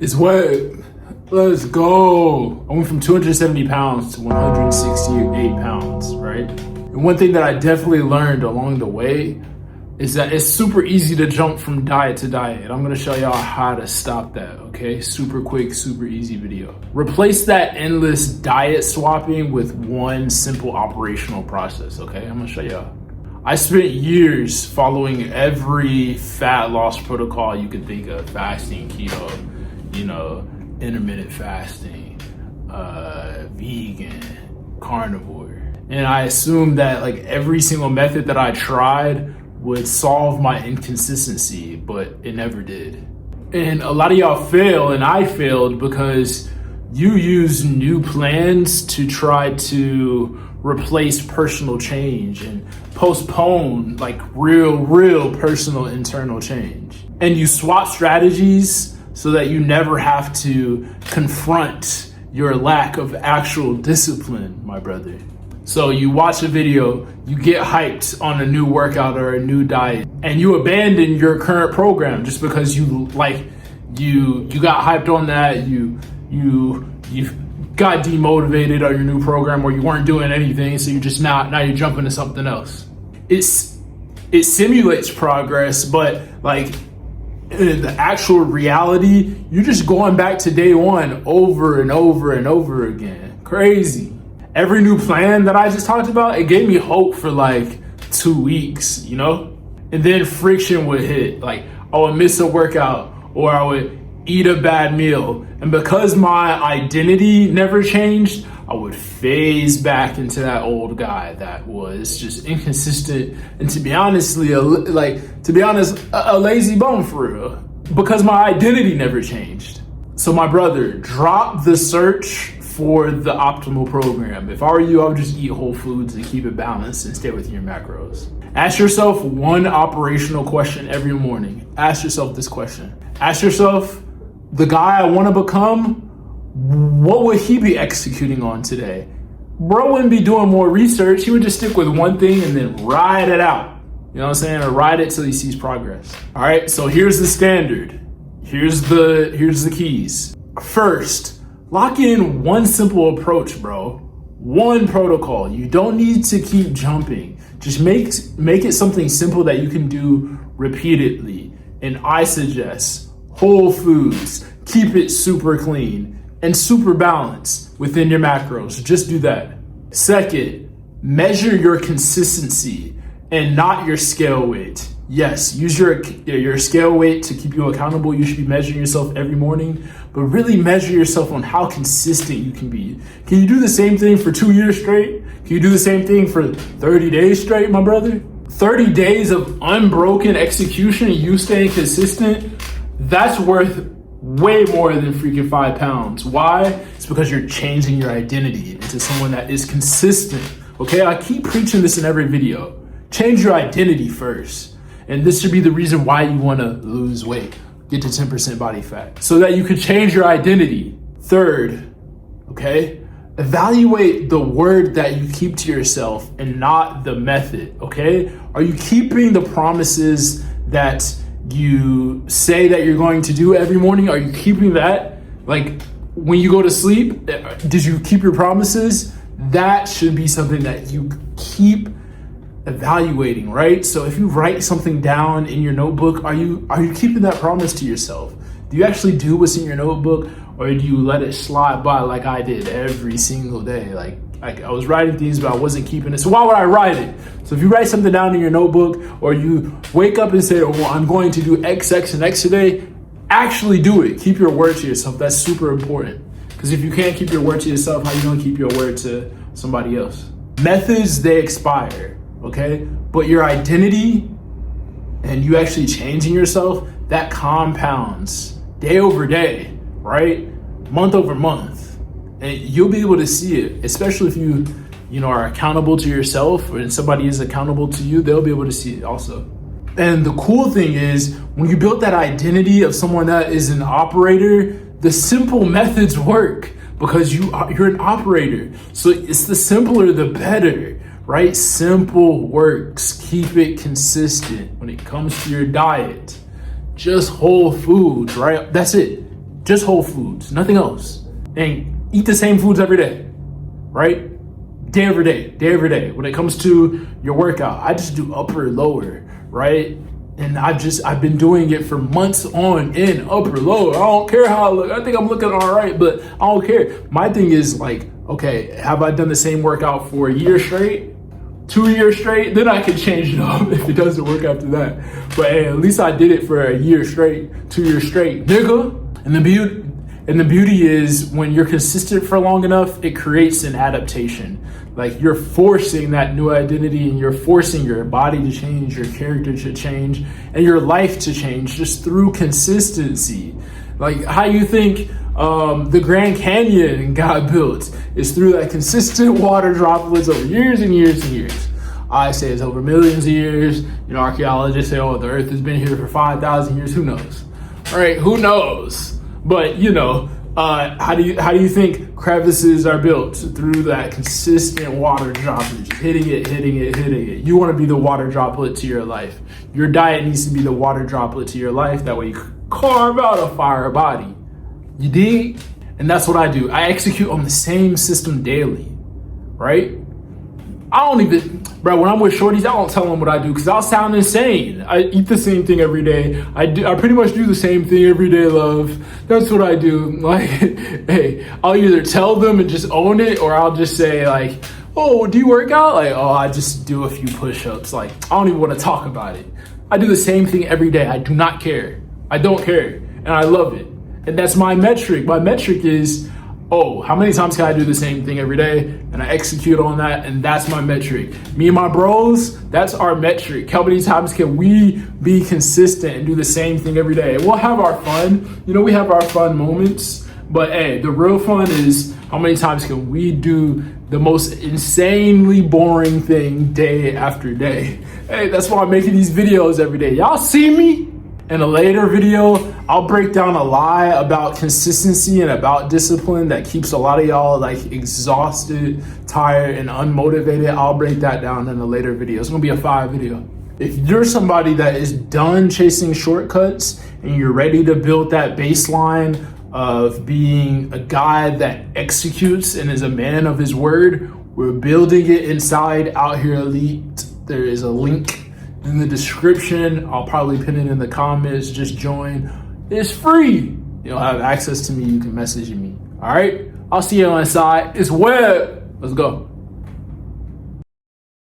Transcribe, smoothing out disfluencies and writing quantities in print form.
It's what? Let's go. I went from 270 pounds to 168 pounds, right? And one thing that I definitely learned along the way is that it's super easy to jump from diet to diet. I'm gonna show y'all how to stop that, okay? Super quick, super easy video. Replace that endless diet swapping with one simple operational process, okay? I'm gonna show y'all. I spent years following every fat loss protocol you could think of: fasting, keto, intermittent fasting, vegan, carnivore. And I assumed that like every single method that I tried would solve my inconsistency, but it never did. And a lot of y'all fail, and I failed because you use new plans to try to replace personal change and postpone like real personal internal change. And you swap strategies so that you never have to confront your lack of actual discipline, my brother. So you watch a video, you get hyped on a new workout or a new diet, and you abandon your current program just because you got hyped on that, you got demotivated on your new program, or you weren't doing anything, so you're just now you're jumping to something else. It simulates progress, but like in the actual reality, you're just going back to day one over and over and over again. Crazy. Every new plan that I just talked about, it gave me hope for like 2 weeks, And then friction would hit. Like I would miss a workout, or I would eat a bad meal. And because my identity never changed, I would phase back into that old guy that was just inconsistent. And to be honest, a lazy bum for real, because my identity never changed. So my brother, drop the search for the optimal program. If I were you, I would just eat whole foods and keep it balanced and stay within your macros. Ask yourself one operational question every morning. Ask yourself this question. Ask yourself, the guy I want to become, what would he be executing on today? Bro wouldn't be doing more research. He would just stick with one thing and then ride it out. You know what I'm saying? Or ride it till he sees progress. All right, so here's the standard. Here's the keys. First, lock in one simple approach, bro. One protocol. You don't need to keep jumping. Just make it something simple that you can do repeatedly. And I suggest whole foods. Keep it super clean and super balanced within your macros. Just do that. Second, measure your consistency and not your scale weight. Yes, use your scale weight to keep you accountable. You should be measuring yourself every morning, but really measure yourself on how consistent you can be. Can you do the same thing for 2 years straight? Can you do the same thing for 30 days straight, my brother? 30 days of unbroken execution and you staying consistent, that's worth way more than freaking 5 pounds. Why? It's because you're changing your identity into someone that is consistent. Okay, I keep preaching this in every video. Change your identity first. And this should be the reason why you want to lose weight, get to 10% body fat, so that you can change your identity. Third, okay, evaluate the word that you keep to yourself and not the method, okay? Are you keeping the promises that you say that you're going to do every morning? Are you keeping that? Like when you go to sleep, did you keep your promises? That should be something that you keep evaluating, right? So if you write something down in your notebook, are you keeping that promise to yourself? Do you actually do what's in your notebook, or do you let it slide by like I did every single day? Like I was writing things, but I wasn't keeping it. So why would I write it? So if you write something down in your notebook, or you wake up and say, oh, well, I'm going to do X, X, and X today, actually do it. Keep your word to yourself. That's super important. Because if you can't keep your word to yourself, how are you going to keep your word to somebody else? Methods, they expire. Okay, but your identity and you actually changing yourself, that compounds day over day, right? Month over month, and you'll be able to see it, especially if you are accountable to yourself, and somebody is accountable to you, they'll be able to see it also. And the cool thing is, when you build that identity of someone that is an operator, the simple methods work because you're an operator. So it's the simpler, the better. Right? Simple works. Keep it consistent when it comes to your diet. Just whole foods, right? That's it. just whole foods, nothing else. And eat the same foods every day, right? Day every day. When it comes to your workout, I just do upper, lower, right? And I've been doing it for months on end, upper, lower. I don't care how I look. I think I'm looking all right, but I don't care. My thing is like, okay, have I done the same workout for a year straight? 2 years straight? Then I can change it up if it doesn't work after that. But hey, at least I did it for a year straight, 2 years straight, nigga. And the beauty is when you're consistent for long enough, it creates an adaptation. Like you're forcing that new identity and you're forcing your body to change, your character to change, and your life to change just through consistency. Like how you think the Grand Canyon got built is through that consistent water droplets over years and years and years. I say it's over millions of years. You know, archaeologists say, oh, the earth has been here for 5,000 years. Who knows? All right, who knows? But you know, how do you think crevices are built? Through that consistent water droplet, just hitting it. You want to be the water droplet to your life. Your diet needs to be the water droplet to your life. That way you carve out a fire body. You dig? And that's what I do. I execute on the same system daily, right? I don't even, bro, when I'm with shorties, I don't tell them what I do because I'll sound insane. I eat the same thing every day. I pretty much do the same thing every day, love. That's what I do. Like, hey, I'll either tell them and just own it, or I'll just say like, oh, do you work out? Like, oh, I just do a few push-ups. Like, I don't even want to talk about it. I do the same thing every day. I do not care. I don't care. And I love it. And that's my metric. My metric is, oh, how many times can I do the same thing every day? And I execute on that, and that's my metric. Me and my bros, that's our metric. How many times can we be consistent and do the same thing every day? We'll have our fun. You know, we have our fun moments. But hey, the real fun is how many times can we do the most insanely boring thing day after day? Hey, that's why I'm making these videos every day. Y'all see me? In a later video, I'll break down a lie about consistency and about discipline that keeps a lot of y'all like exhausted, tired, and unmotivated. I'll break that down in a later video. It's gonna be a 5 video. If you're somebody that is done chasing shortcuts and you're ready to build that baseline of being a guy that executes and is a man of his word, we're building it inside OutHere Elite. There is a link in the description. I'll probably pin it in the comments. Just join. It's free. You'll have access to me. You can message me. All right. I'll see you on the side. It's web. Let's go.